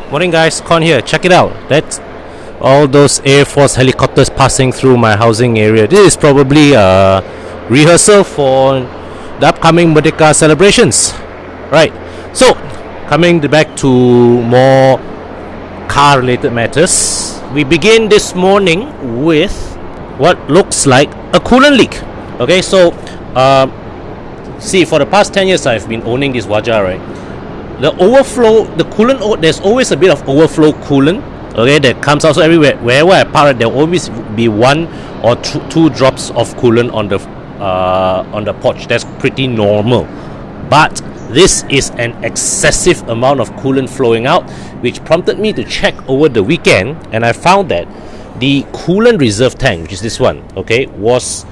Morning guys, Con here, check it out. That's all those Air Force helicopters passing through my housing area. This is probably a rehearsal for the upcoming Merdeka celebrations. Right, so coming back to more car related matters, we begin this morning with what looks like a coolant leak. Okay, so see, for the past 10 years I've been owning this Waja, right? The overflow, the coolant, there's always a bit of overflow coolant, okay, that comes out. So everywhere, wherever I park, there will always be one or two drops of coolant on the porch. That's pretty normal. But this is an excessive amount of coolant flowing out, which prompted me to check over the weekend, and I found that the coolant reserve tank, which is this one, okay, was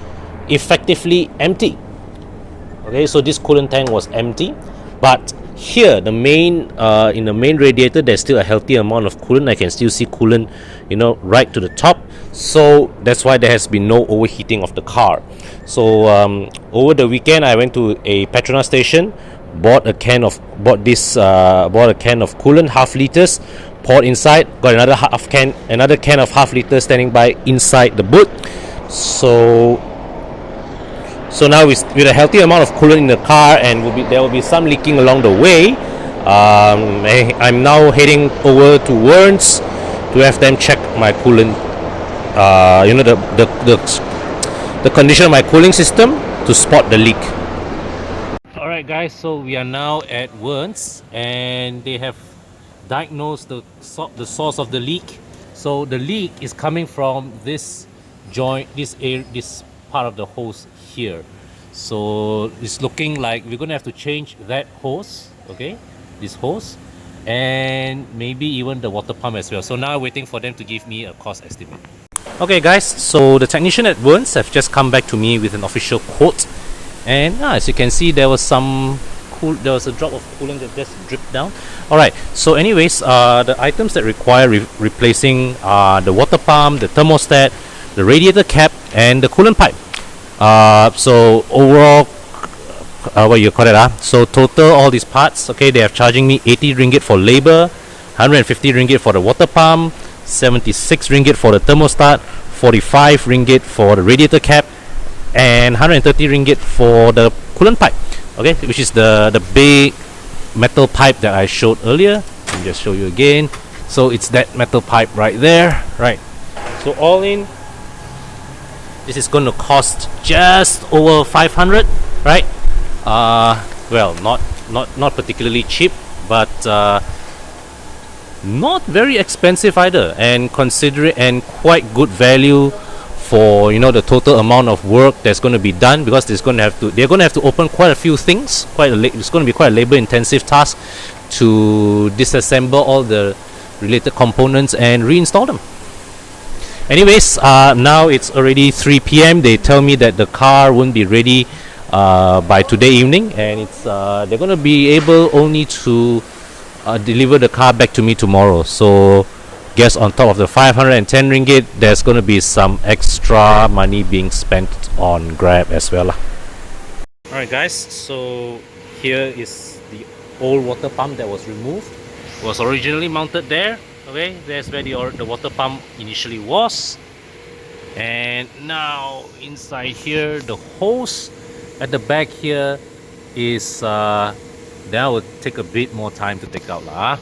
effectively empty. Okay, so this coolant tank was empty, but here the main in the main radiator there's still a healthy amount of coolant. I can still see coolant, right to the top. So that's why there has been no overheating of the car. So over the weekend I went to a Petronas station, bought a can of coolant, half liters, poured inside, got another can of half liters standing by inside the boot. So now with a healthy amount of coolant in the car, and there will be some leaking along the way, I'm now heading over to Wearnes to have them check my coolant, the condition of my cooling system to spot the leak. Alright guys, so we are now at Wearnes and they have diagnosed the source of the leak. So the leak is coming from this joint, this part of the hose here. So it's looking like we're gonna have to change that hose, okay, this hose, and maybe even the water pump as well. So now waiting for them to give me a cost estimate. Okay guys, so the technician at Wearnes have just come back to me with an official quote, and as you can see there was a drop of coolant that just dripped down. Alright, so anyways, the items that require replacing are the water pump, the thermostat, the radiator cap, and the coolant pipe. So overall, what you call it? So total all these parts, okay, they are charging me 80 ringgit for labor, 150 ringgit for the water pump, 76 ringgit for the thermostat, 45 ringgit for the radiator cap, and 130 ringgit for the coolant pipe, okay, which is the big metal pipe that I showed earlier. Let me just show you again. So it's that metal pipe right there, right? So all in, this is going to cost just over 500, right? Well, not particularly cheap, but not very expensive either, and quite good value for the total amount of work that's going to be done, because they're going to have to open quite a few things. It's going to be quite a labor-intensive task to disassemble all the related components and reinstall them. Anyways, now it's already 3 p.m. They tell me that the car won't be ready by today evening, and they're going to be able only to deliver the car back to me tomorrow. So guess on top of the 510 ringgit, there's going to be some extra money being spent on Grab as well. Alright guys, so here is the old water pump that was removed. It was originally mounted there. Okay, there's where the water pump initially was, and now inside here the hose at the back here is that will take a bit more time to take out lah.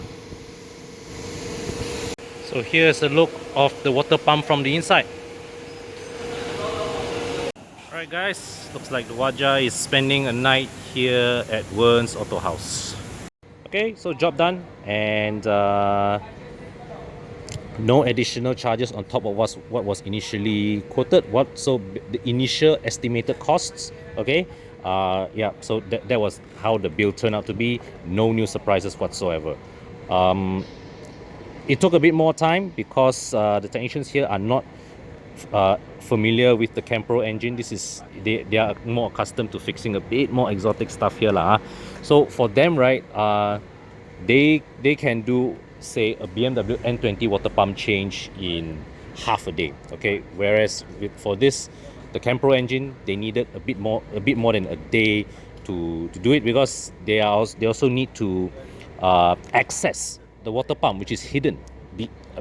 So here's a look of the water pump from the inside. Alright guys, looks like the Waja is spending a night here at Wearnes Auto House. Okay, so job done, and no additional charges on top of what was initially quoted. So the initial estimated costs, okay, yeah, so that was how the bill turned out to be. No new surprises whatsoever. It took a bit more time because the technicians here are not familiar with the Campro engine. They are more accustomed to fixing a bit more exotic stuff here lah. So for them, right, they can do, say, a BMW N20 water pump change in half a day, okay, whereas for this, the Campro engine, they needed a bit more than a day to do it, because they also need to access the water pump, which is hidden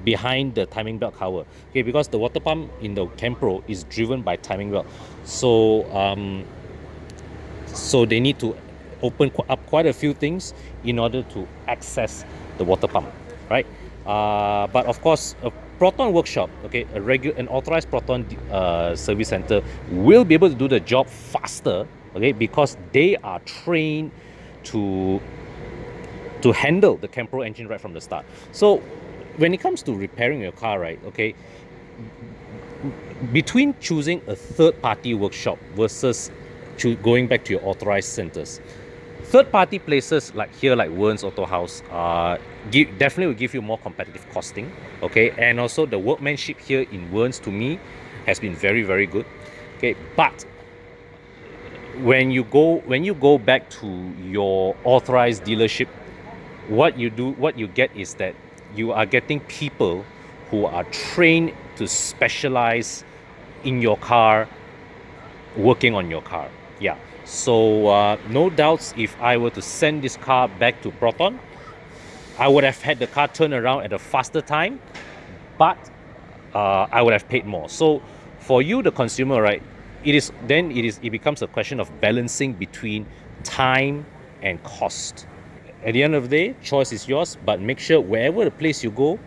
behind the timing belt cover. Okay, because the water pump in the Campro is driven by timing belt, so so they need to open up quite a few things in order to access the water pump, right? But of course, a Proton workshop, okay, an authorized Proton service center will be able to do the job faster, okay, because they are trained to handle the Campro engine right from the start. So when it comes to repairing your car, right, okay, between choosing a third-party workshop versus going back to your authorized centers, third-party places like here, like Wearnes Auto House, definitely will give you more competitive costing, okay, and also the workmanship here in Wearnes to me has been very, very good, okay. But when you go back to your authorized dealership, what you get is that you are getting people who are trained to specialize in your car, working on your car. Yeah, so no doubts, if I were to send this car back to Proton, I would have had the car turn around at a faster time, but I would have paid more. So for you, the consumer, right, it becomes a question of balancing between time and cost. At the end of the day, choice is yours, but make sure wherever the place you go,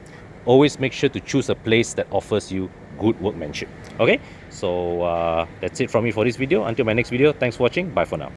always make sure to choose a place that offers you good workmanship. Okay, so that's it from me for this video. Until my next video, thanks for watching. Bye for now.